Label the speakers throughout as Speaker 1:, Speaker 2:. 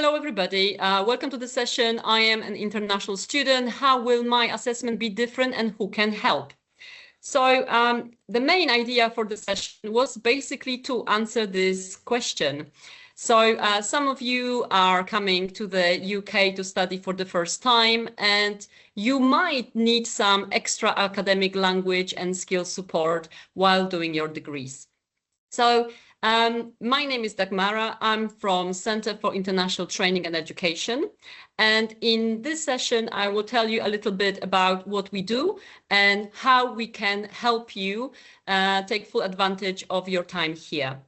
Speaker 1: Hello, everybody. Welcome to the session. I am an international student. How will my assessment be different and who can help? So the main idea for the session was basically to answer this question. So some of you are coming to the UK to study for the first time, and you might need some extra academic language and skill support while doing your degrees. So my name is Dagmara. I'm from Center for International Training and Education. And in this session, I will tell you a little bit about what we do and how we can help you take full advantage of your time here.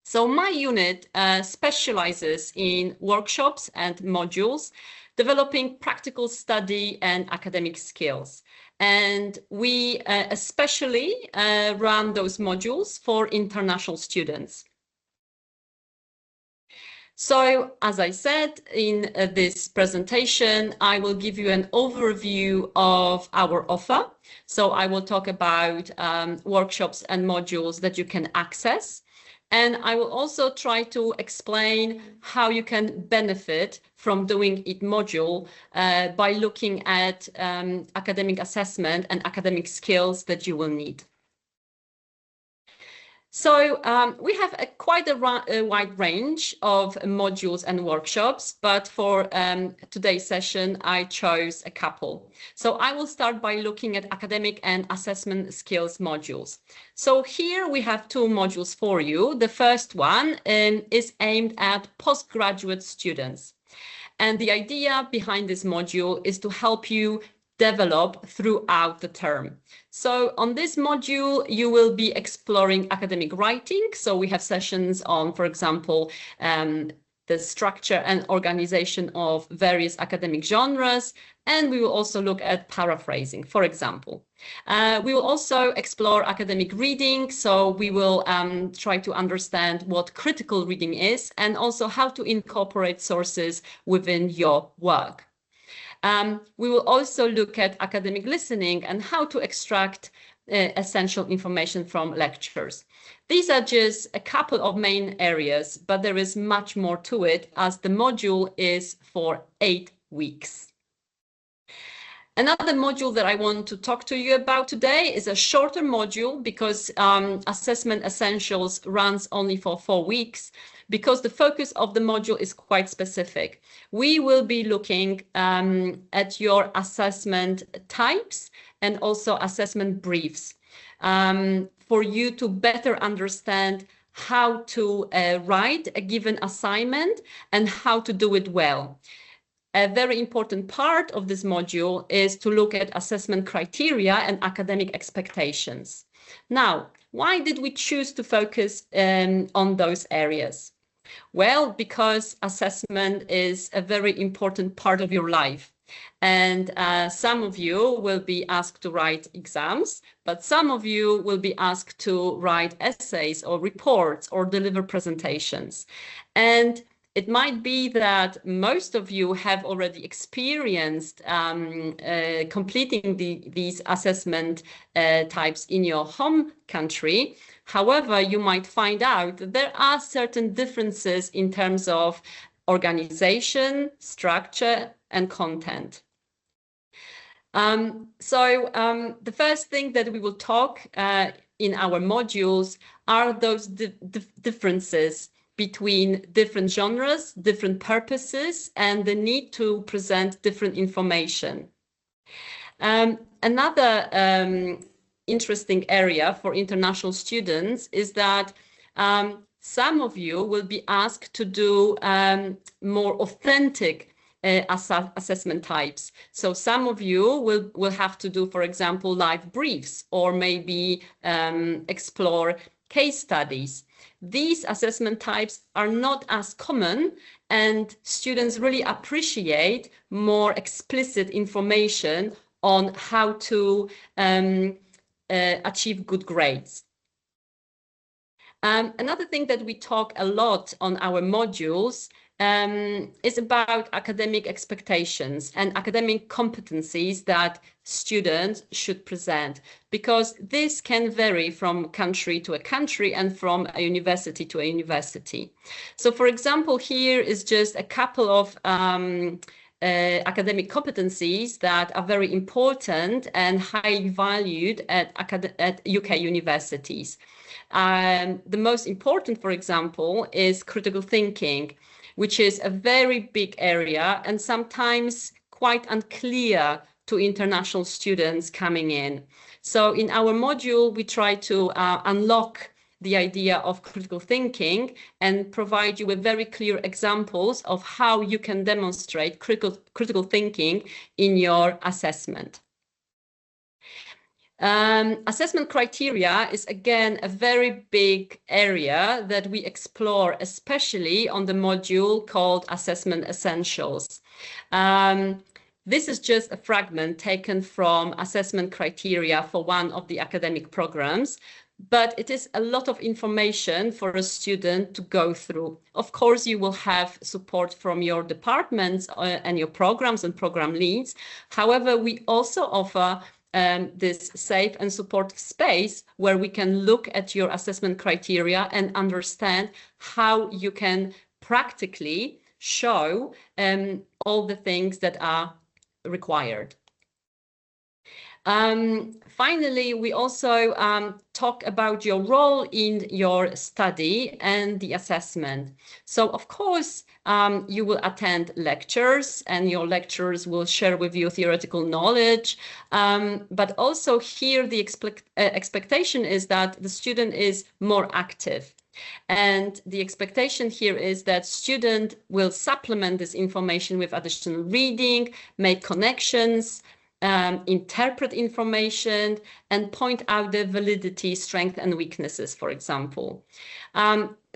Speaker 1: So my unit specializes in workshops and modules, developing practical study and academic skills. And we especially run those modules for international students. So, as I said in this presentation, I will give you an overview of our offer. So I will talk about workshops and modules that you can access. And I will also try to explain how you can benefit from doing each module by looking at academic assessment and academic skills that you will need. So we have quite a wide range of modules and workshops, but for today's session, I chose a couple. So I will start by looking at academic and assessment skills modules. So here we have two modules for you. The first one is aimed at postgraduate students. And the idea behind this module is to help you develop throughout the term. So on this module, you will be exploring academic writing. So we have sessions on, for example, the structure and organization of various academic genres. And we will also look at paraphrasing, for example. We will also explore academic reading. So we will try to understand what critical reading is and also how to incorporate sources within your work. We will also look at academic listening and how to extract essential information from lectures. These are just a couple of main areas, but there is much more to it as the module is for 8 weeks. Another module that I want to talk to you about today is a shorter module because Assessment Essentials runs only for 4 weeks, because the focus of the module is quite specific. We will be looking at your assessment types and also assessment briefs for you to better understand how to write a given assignment and how to do it well. A very important part of this module is to look at assessment criteria and academic expectations. Now, why did we choose to focus on those areas? Well, because assessment is a very important part of your life. And some of you will be asked to write exams, but some of you will be asked to write essays or reports or deliver presentations. And it might be that most of you have already experienced completing these assessment types in your home country. However, you might find out that there are certain differences in terms of organization, structure, and content. The first thing that we will talk in our modules are those differences between different genres, different purposes, and the need to present different information. Another interesting area for international students is that some of you will be asked to do more authentic assessment types. So some of you will have to do, for example, live briefs or maybe explore case studies. These assessment types are not as common, and students really appreciate more explicit information on how to achieve good grades. Another thing that we talk a lot on our modules is about academic expectations and academic competencies that students should present, because this can vary from country to a country and from a university to a university. So, for example, here is just a couple of academic competencies that are very important and highly valued at UK universities. The most important, for example, is critical thinking, which is a very big area and sometimes quite unclear to international students coming in. So in our module, we try to unlock the idea of critical thinking and provide you with very clear examples of how you can demonstrate critical thinking in your assessment. Assessment criteria is again a very big area that we explore, especially on the module called Assessment Essentials. This is just a fragment taken from assessment criteria for one of the academic programs, but it is a lot of information for a student to go through. Of course, you will have support from your departments and your programs and program leads. However, we also offer this safe and supportive space where we can look at your assessment criteria and understand how you can practically show all the things that are required. Finally, we also talk about your role in your study and the assessment. So, of course, you will attend lectures and your lecturers will share with you theoretical knowledge. But also here, the expectation is that the student is more active. And the expectation here is that student will supplement this information with additional reading, make connections, interpret information, and point out the validity, strength, and weaknesses, for example.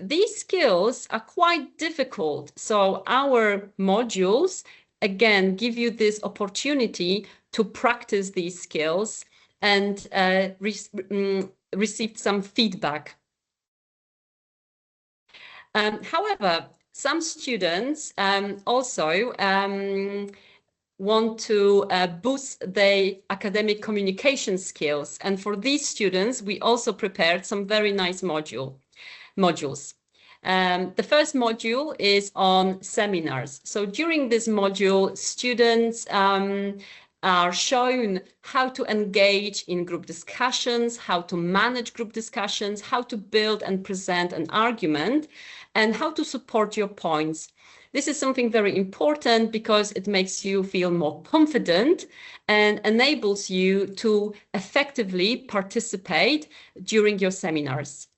Speaker 1: These skills are quite difficult. So our modules, again, give you this opportunity to practice these skills and receive some feedback. However, some students also want to boost their academic communication skills. And for these students, we also prepared some very nice modules. The first module is on seminars. So during this module, students are shown how to engage in group discussions, how to manage group discussions, how to build and present an argument, and how to support your points. This is something very important because it makes you feel more confident and enables you to effectively participate during your seminars.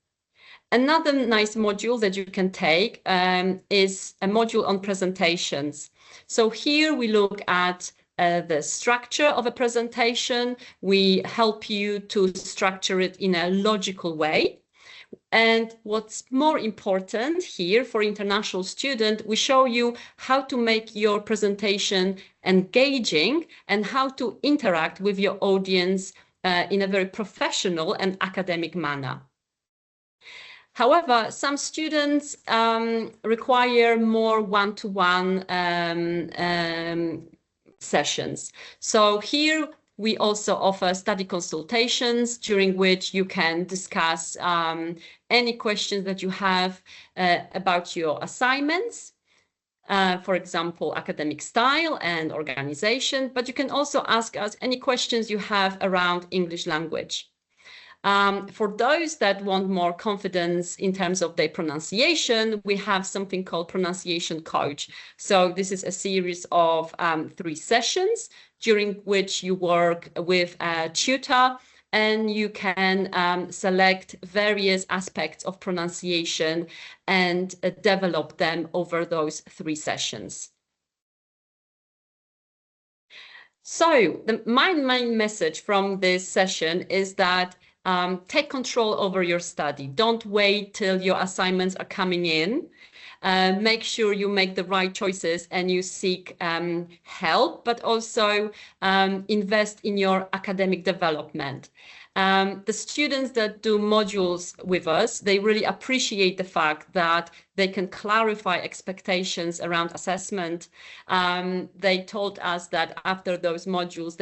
Speaker 1: Another nice module that you can take is a module on presentations. So here we look at the structure of a presentation. We help you to structure it in a logical way. And what's more important here for international students, we show you how to make your presentation engaging and how to interact with your audience in a very professional and academic manner. However, some students require more one-to-one sessions. So here we also offer study consultations during which you can discuss any questions that you have about your assignments, for example, academic style and organization, but you can also ask us any questions you have around English language. For those that want more confidence in terms of their pronunciation, we have something called Pronunciation Coach. So this is a series of 3 sessions during which you work with a tutor and you can select various aspects of pronunciation and develop them over those 3 sessions. So my main message from this session is that take control over your study. Don't wait till your assignments are coming in. Make sure you make the right choices and you seek help, but also invest in your academic development. The students that do modules with us, they really appreciate the fact that they can clarify expectations around assessment. They told us that after those modules,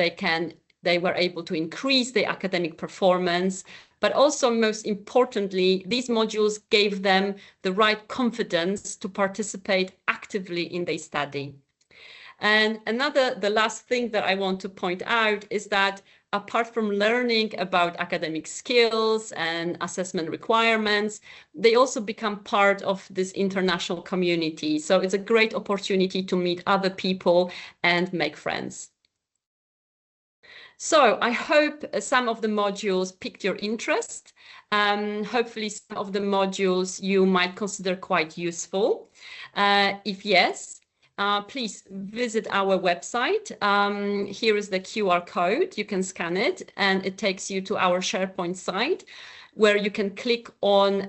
Speaker 1: they were able to increase their academic performance, but also most importantly, these modules gave them the right confidence to participate actively in their study. And the last thing that I want to point out is that apart from learning about academic skills and assessment requirements, they also become part of this international community. So it's a great opportunity to meet other people and make friends. So I hope some of the modules piqued your interest. Hopefully some of the modules you might consider quite useful. If yes, please visit our website. Here is the QR code. You can scan it and it takes you to our SharePoint site where you can click on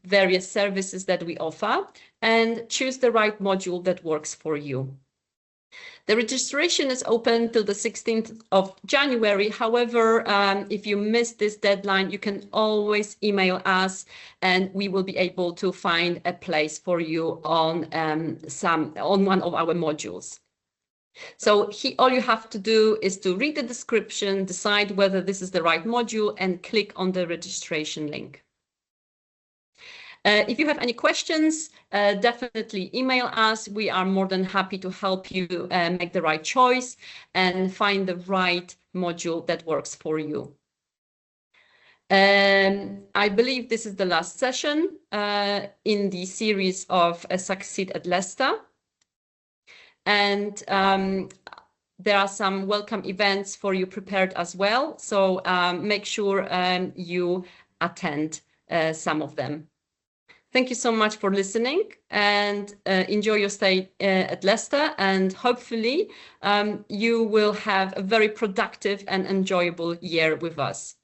Speaker 1: various services that we offer and choose the right module that works for you. The registration is open till the 16th of January. However, if you miss this deadline, you can always email us and we will be able to find a place for you on one of our modules. So all you have to do is to read the description, decide whether this is the right module and click on the registration link. If you have any questions, definitely email us. We are more than happy to help you make the right choice and find the right module that works for you. I believe this is the last session in the series of Succeed at Leicester. And there are some welcome events for you prepared as well. So make sure you attend some of them. Thank you so much for listening and enjoy your stay at Leicester, and hopefully you will have a very productive and enjoyable year with us.